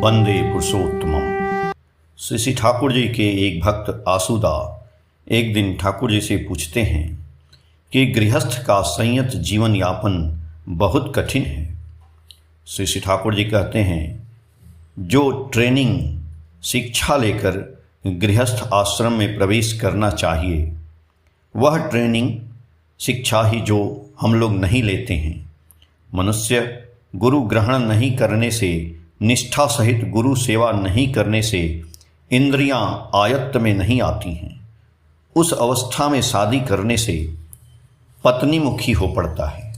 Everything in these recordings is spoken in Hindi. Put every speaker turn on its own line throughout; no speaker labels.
वंदे पुरुषोत्तमम। श्री ठाकुर जी के एक भक्त आसुदा एक दिन ठाकुर जी से पूछते हैं कि गृहस्थ का संयत जीवन यापन बहुत कठिन है। श्री ठाकुर जी कहते हैं, जो ट्रेनिंग शिक्षा लेकर गृहस्थ आश्रम में प्रवेश करना चाहिए, वह ट्रेनिंग शिक्षा ही जो हम लोग नहीं लेते हैं। मनुष्य गुरु ग्रहण नहीं करने से, निष्ठा सहित गुरु सेवा नहीं करने से इंद्रियां आयत्त में नहीं आती हैं। उस अवस्था में शादी करने से पत्नी मुखी हो पड़ता है।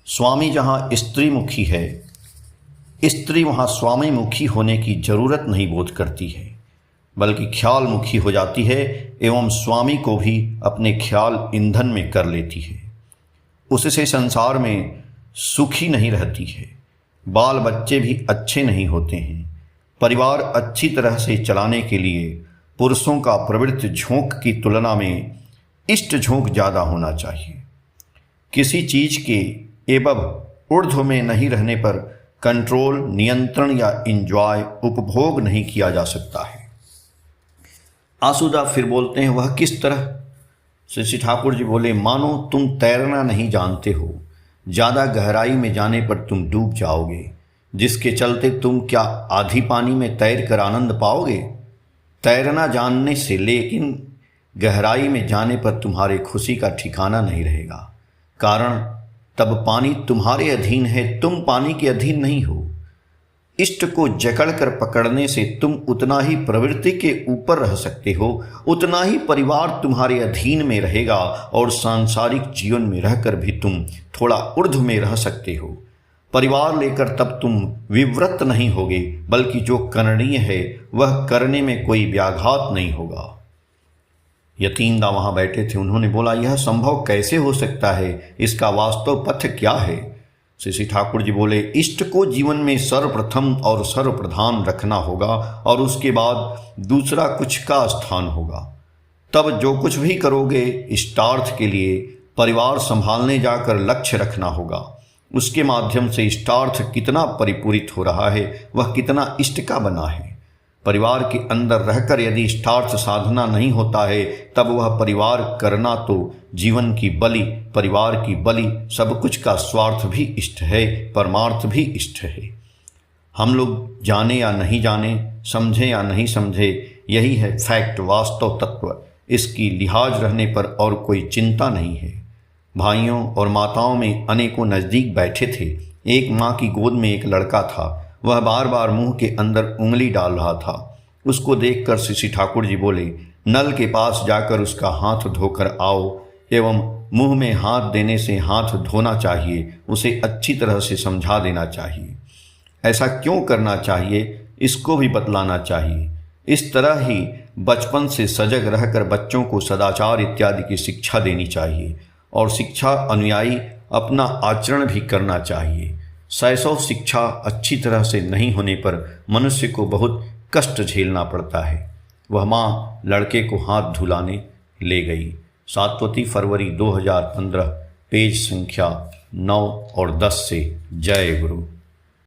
स्वामी जहाँ स्त्री मुखी है, स्त्री वहाँ स्वामी मुखी होने की जरूरत नहीं बोध करती है, बल्कि ख्याल मुखी हो जाती है एवं स्वामी को भी अपने ख्याल ईंधन में कर लेती है। उससे संसार में सुखी नहीं रहती है, बाल बच्चे भी अच्छे नहीं होते हैं। परिवार अच्छी तरह से चलाने के लिए पुरुषों का प्रवृत्ति झोंक की तुलना में इष्ट झोंक ज़्यादा होना चाहिए। किसी चीज़ के एवं ऊर्ध्व में नहीं रहने पर कंट्रोल, नियंत्रण या इंजॉय, उपभोग नहीं किया जा सकता है। आसुदा फिर बोलते हैं, वह किस तरह? श्री ठाकुर जी बोले, मानो तुम तैरना नहीं जानते हो, ज़्यादा गहराई में जाने पर तुम डूब जाओगे, जिसके चलते तुम क्या आधी पानी में तैर कर आनंद पाओगे? तैरना जानने से लेकिन गहराई में जाने पर तुम्हारे खुशी का ठिकाना नहीं रहेगा। कारण तब पानी तुम्हारे अधीन है, तुम पानी के अधीन नहीं हो। इष्ट को जकड़ कर पकड़ने से तुम उतना ही प्रवृत्ति के ऊपर रह सकते हो, उतना ही परिवार तुम्हारे अधीन में रहेगा और सांसारिक जीवन में रहकर भी तुम थोड़ा ऊर्ध्व में रह सकते हो। परिवार लेकर तब तुम विव्रत नहीं होगे, बल्कि जो करणीय है वह करने में कोई व्याघात नहीं होगा। यतीमदा वहाँ बैठे थे, उन्होंने बोला, यह संभव कैसे हो सकता है? इसका वास्तव पथ क्या है? श्री ठाकुर जी बोले, इष्ट को जीवन में सर्वप्रथम और सर्वप्रधान रखना होगा और उसके बाद दूसरा कुछ का स्थान होगा। तब जो कुछ भी करोगे इष्टार्थ के लिए परिवार संभालने जाकर लक्ष्य रखना होगा। उसके माध्यम से इष्टार्थ कितना परिपूरित हो रहा है, वह कितना इष्ट का बना है। परिवार के अंदर रहकर यदि इष्टार्थ साधना नहीं होता है, तब वह परिवार करना तो जीवन की बलि, परिवार की बलि, सब कुछ का स्वार्थ भी इष्ट है, परमार्थ भी इष्ट है। हम लोग जाने या नहीं जाने, समझे या नहीं समझे, यही है फैक्ट, वास्तव तत्व। इसकी लिहाज रहने पर और कोई चिंता नहीं है। भाइयों और माताओं में अनेकों नज़दीक बैठे थे। एक माँ की गोद में एक लड़का था, वह बार बार मुंह के अंदर उंगली डाल रहा था। उसको देखकर श्री ठाकुर जी बोले, नल के पास जाकर उसका हाथ धोकर आओ एवं मुंह में हाथ देने से हाथ धोना चाहिए, उसे अच्छी तरह से समझा देना चाहिए। ऐसा क्यों करना चाहिए, इसको भी बतलाना चाहिए। इस तरह ही बचपन से सजग रहकर बच्चों को सदाचार इत्यादि की शिक्षा देनी चाहिए और शिक्षा अनुयायी अपना आचरण भी करना चाहिए। सैसव शिक्षा अच्छी तरह से नहीं होने पर मनुष्य को बहुत कष्ट झेलना पड़ता है। वह माँ लड़के को हाथ धुलाने ले गई। 7 फरवरी 2015, पेज संख्या 9 और 10 से। जय गुरु।